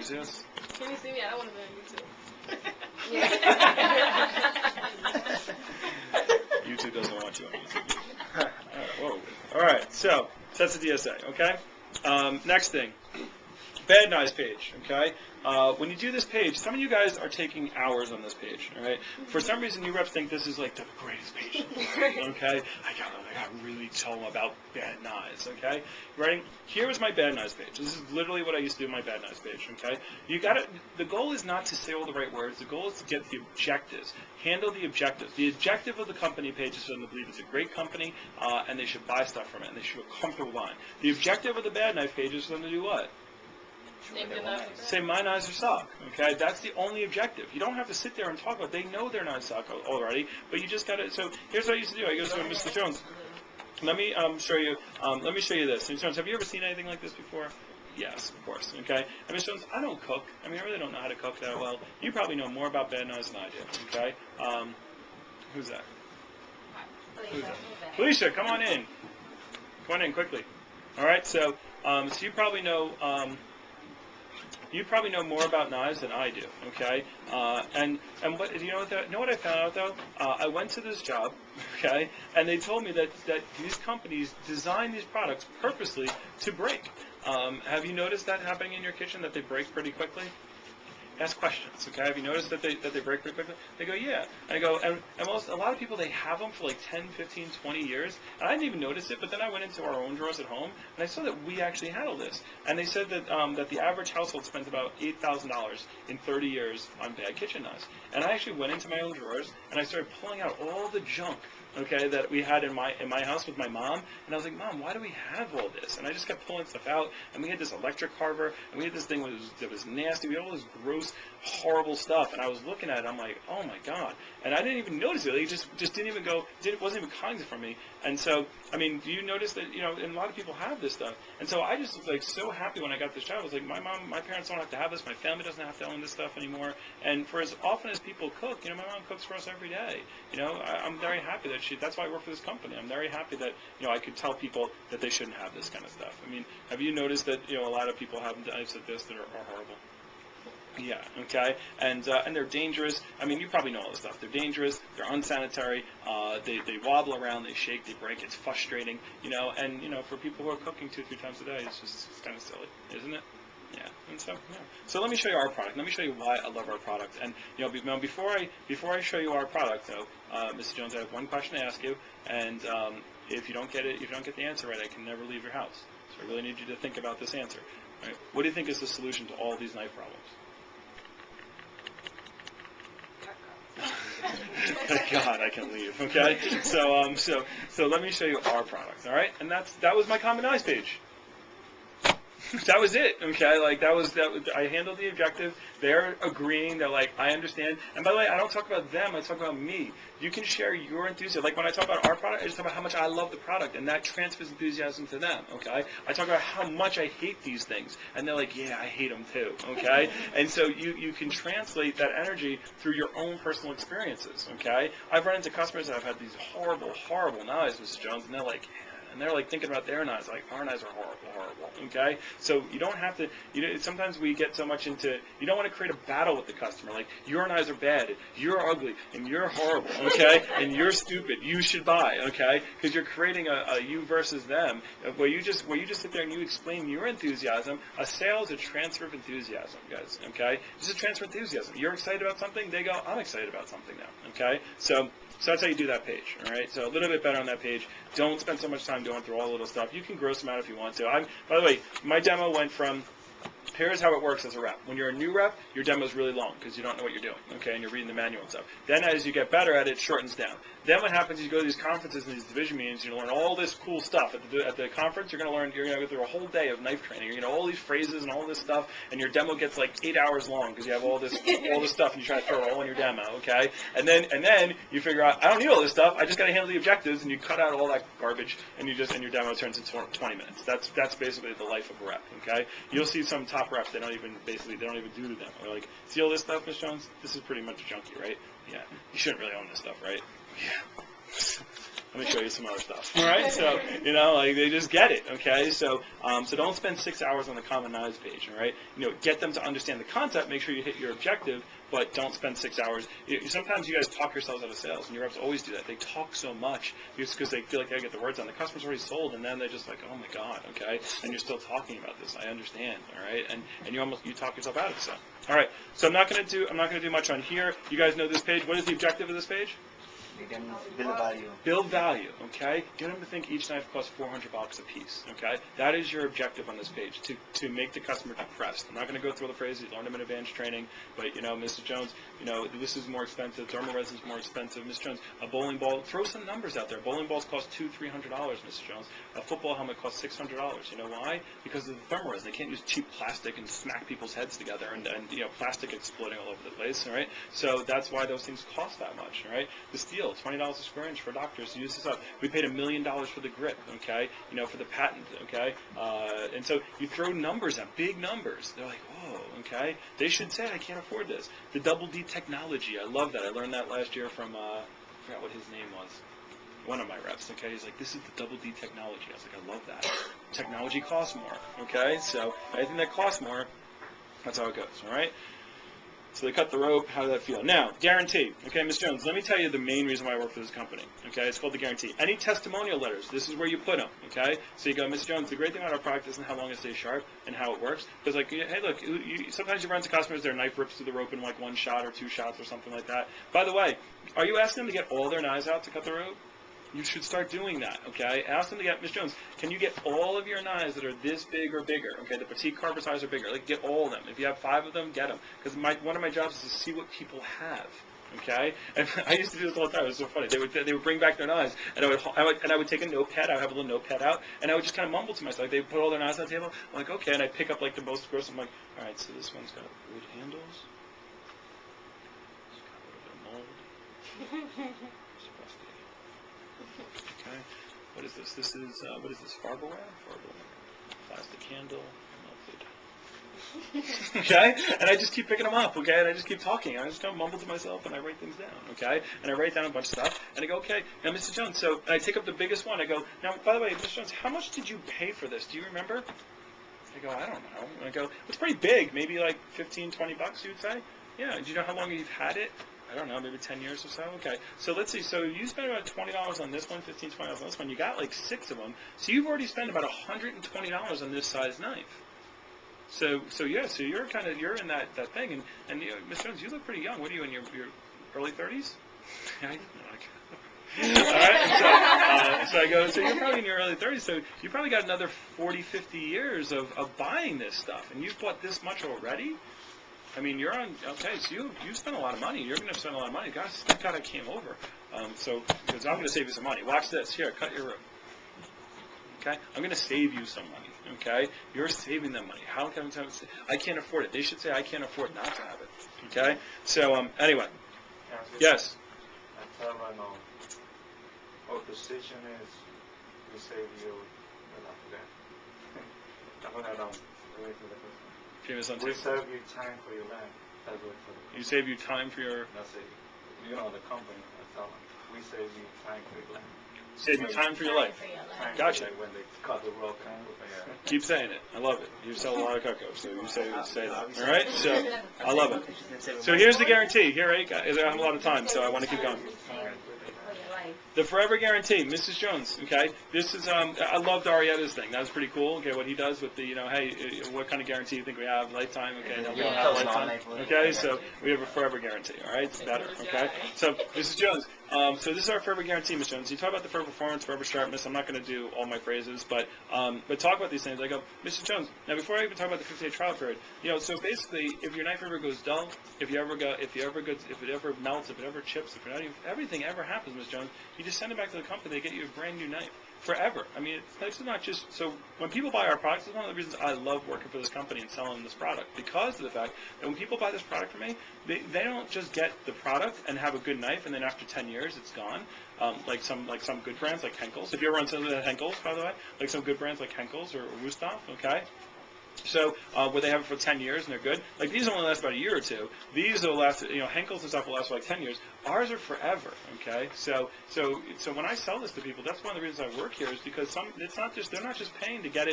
enthusiast? Can you see me? I don't want to be on YouTube. YouTube doesn't want you on YouTube. Whoa. All right, so that's the DSA, okay? Next thing, bad knives page, okay? When you do this page, some of you guys are taking hours on this page, all right? For some reason, you reps think this is like the greatest page, okay? I got really tell them about bad knives, okay? Ready? Here is my bad knives page. This is literally what I used to do on my bad knives page, okay? You got to. The goal is not to say all the right words. The goal is to get the objectives. Handle the objectives. The objective of the company page is for them to believe it's a great company, and they should buy stuff from it, and they should feel comfortable buying. The objective of the bad knife page is for them to do what? Say my knives are suck. Okay, that's the only objective. You don't have to sit there and talk about it. They know their knives suck already, but you just gotta. So here's what I used to do. I go to Mr. Jones. Let me show you. Let me show you this. Mr. Jones, have you ever seen anything like this before? Yes, of course. Okay. And Mr. Jones, I don't cook. I mean, I really don't know how to cook that well. You probably know more about bad knives than I do. Okay. Who's that? Who's that? Felicia, come on in. Come on in quickly. All right. So, so you probably know. You probably know more about knives than I do, okay? And what you know what I found out though? I went to this job, okay, and they told me that these companies design these products purposely to break. Have you noticed that happening in your kitchen, that they break pretty quickly? Ask questions, okay? Have you noticed that they break pretty quickly? They go, yeah. And I go, and a lot of people, they have them for like 10, 15, 20 years, and I didn't even notice it, but then I went into our own drawers at home, and I saw that we actually handle this. And they said that that the average household spends about $8,000 in 30 years on bad kitchen knives. And I actually went into my own drawers, and I started pulling out all the junk, okay, that we had in my house with my mom, and I was like, Mom, why do we have all this? And I just kept pulling stuff out, and we had this electric carver, and we had this thing that was nasty. We had all this gross, horrible stuff, and I was looking at it, I'm like, oh my God. And I didn't even notice it. It just didn't even go, wasn't even coming from me. And so, I mean, do you notice that, and a lot of people have this stuff. And so I just was like so happy when I got this job. I was like, my parents don't have to have this. My family doesn't have to own this stuff anymore. And for as often as people cook, my mom cooks for us every day. I'm very happy that that's why I work for this company. I'm very happy that, I could tell people that they shouldn't have this kind of stuff. I mean, have you noticed that, a lot of people have knives like this that are horrible? Yeah, okay, and they're dangerous. I mean, you probably know all this stuff. They're dangerous, they're unsanitary, they wobble around, they shake, they break, it's frustrating, and, for people who are cooking 2-3 times a day, it's kind of silly, isn't it? Yeah, and so, yeah. So let me show you our product. Let me show you why I love our product. And, before I show you our product, though, Mrs. Jones, I have one question to ask you, and if you don't get the answer right, I can never leave your house. So I really need you to think about this answer. Right? What do you think is the solution to all these knife problems? Thank God I can leave. Okay, so let me show you our product. All right, and that was my common knives page. That was it. Okay, like that was I handled the objective. They're agreeing. They're like, I understand. And by the way, I don't talk about them. I talk about me. You can share your enthusiasm. Like when I talk about our product, I just talk about how much I love the product, and that transfers enthusiasm to them. Okay, I talk about how much I hate these things, and they're like, yeah, I hate them too. Okay, and so you can translate that energy through your own personal experiences. Okay, I've run into customers that have had these horrible knives, Mrs. Jones, and they're like, thinking about their knives, like our knives are horrible, okay? So you don't have to, sometimes we get so much into, you don't want to create a battle with the customer, like your knives are bad, you're ugly, and you're horrible, okay? And you're stupid, you should buy, okay? Because you're creating a you versus them, where you just sit there and you explain your enthusiasm. A sale is a transfer of enthusiasm, guys, okay? It's a transfer of enthusiasm. You're excited about something, they go, I'm excited about something now, okay? So that's how you do that page, all right? So a little bit better on that page. Don't spend so much time going through all the little stuff. You can gross them out if you want to. By the way, my demo went from, here's how it works as a rep. When you're a new rep, your demo is really long because you don't know what you're doing, okay, and you're reading the manual and stuff. Then as you get better at it, it shortens down. Then what happens is you go to these conferences and these division meetings, you learn all this cool stuff. At the conference, you're going to go through a whole day of knife training. You're going to know all these phrases and all this stuff, and your demo gets like 8 hours long because you have all this stuff and you try to throw it all in your demo, okay? And then you figure out, I don't need all this stuff. I just got to handle the objectives, and you cut out all that garbage, and your demo turns into 20 minutes. That's basically the life of a rep, okay? You'll see some top reps, they don't even do the demo. They're like, see all this stuff, Ms. Jones? This is pretty much junky, right? Yeah. You shouldn't really own this stuff, right? Yeah. let me show you some other stuff. All right, so like they just get it. Okay, so so don't spend 6 hours on the common knives page. All right, get them to understand the concept. Make sure you hit your objective, but don't spend 6 hours. Sometimes you guys talk yourselves out of sales, and your reps always do that. They talk so much just because they feel like they get the words on. The customer's already sold, and then they're just like, oh my god, okay, and you're still talking about this. I understand. All right, and you talk yourself out of it. All right, so I'm not gonna do much on here. You guys know this page. What is the objective of this page? You can build value. Build value, okay? Get them to think each knife costs $400 a piece, okay? That is your objective on this page, to make the customer depressed. I'm not going to go through all the phrases, learn them in advanced training, but, Mrs. Jones, this is more expensive, thermal resin is more expensive. Mrs. Jones, a bowling ball, throw some numbers out there. Bowling balls cost $200-300, Mrs. Jones. A football helmet costs $600. You know why? Because of the thermal resin. They can't use cheap plastic and smack people's heads together and plastic exploding all over the place, all right? So that's why those things cost that much, all right? The steel, $20 a square inch for doctors to use this up. We paid $1 million for the grip, okay? For the patent, okay? And so you throw numbers out, big numbers. They're like, whoa, okay? They should say, I can't afford this. The double D technology, I love that. I learned that last year from, I forgot what his name was. One of my reps, okay? He's like, this is the double D technology. I was like, I love that. Technology costs more, okay? So anything that costs more, that's how it goes, all right? So they cut the rope. How did that feel? Now, guarantee. Okay, Ms. Jones, let me tell you the main reason why I work for this company. Okay, it's called the guarantee. Any testimonial letters, this is where you put them. Okay, so you go, Ms. Jones, the great thing about our product isn't how long it stays sharp and how it works. Because like, hey, look, sometimes you run into customers, their knife rips through the rope in like 1 shot or 2 shots or something like that. By the way, are you asking them to get all their knives out to cut the rope? You should start doing that, okay? Ask them to get, Ms. Jones, can you get all of your knives that are this big or bigger, okay? The petite carver size or bigger, like get all of them. If you have 5 of them, get them. Because one of my jobs is to see what people have, okay? And I used to do this all the time. It was so funny. They would bring back their knives, and I would take a notepad. I would have a little notepad out, and I would just kind of mumble to myself. They put all their knives on the table. I'm like, okay, and I pick up like the most gross. I'm like, all right, so this one's got wood handles. It's got a little bit of mold. Okay, what is this? This is, what is this, Farberware? Plastic handle, melted. Okay, and I just keep picking them up, okay, and I just keep talking. I just kind of mumble to myself, and I write things down, okay, and I write down a bunch of stuff, and I go, okay, now, Mr. Jones, so I take up the biggest one. I go, now, by the way, Mr. Jones, how much did you pay for this? Do you remember? I go, I don't know. And I go, it's pretty big, maybe like $15, $20, you'd say? Yeah, do you know how long you've had it? I don't know, maybe 10 years or so? Okay, so let's see, so you spent about $20 on this one, $15, $20 on this one, you got like 6 of them, so you've already spent about $120 on this size knife. So yeah, so you're in that thing, and Ms. Jones, you look pretty young. What are you, in your early 30s? All right, so I go, so you're probably in your early 30s, so you probably got another 40, 50 years of buying this stuff, and you've bought this much already? I mean, you're on, okay, so you spent a lot of money. You're going to spend a lot of money. Gosh, thank God I came over. Because I'm going to save you some money. Watch this. Here, cut your rope. Okay? I'm going to save you some money. Okay? You're saving them money. How can I can't afford it. They should say, I can't afford not to have it. Okay? So, anyway. Yes? I tell them, our position is, we save you, I forgot the way to the question. We save you time for your land. That's what you save you time for your... That's it. The company, I tell them. We save you time for your land. Save you time for your life. Gotcha. When they cut the rope. Keep saying it. I love it. You sell a lot of cocoa, so you say that. All right? So, I love it. So here's the guarantee. Here, right, guys? I have a lot of time, so I want to keep going. The forever guarantee, Mrs. Jones, okay? This is, I loved Arietta's thing. That was pretty cool, okay, what he does with the, hey, what kind of guarantee do you think we have? Lifetime? Okay, no, we don't have lifetime. Okay, so we have a forever guarantee, all right? It's better, okay? So, Mrs. Jones, so this is our forever guarantee, Mrs. Jones. You talk about the forever performance, forever sharpness. I'm not going to do all my phrases, but talk about these things. I go, Mrs. Jones, now before I even talk about the 50-day trial period, so basically, if your knife ever goes dull, if it ever melts, if it ever chips, if everything ever happens, Ms. Jones, you just send it back to the company, they get you a brand new knife. Forever. I mean, this is not just, so when people buy our products, it's one of the reasons I love working for this company and selling this product, because of the fact that when people buy this product from me, they don't just get the product and have a good knife, and then after 10 years, it's gone. Like some good brands like Henkel's. If you ever run something at Henkel's, by the way, like some good brands like Henkel's or Wusthof, okay? So where they have it for 10 years and they're good. Like these only last about a year or two. These will last, Henkel's and stuff will last for like 10 years. Ours are forever. Okay. So when I sell this to people, that's one of the reasons I work here is because they're not just paying to get it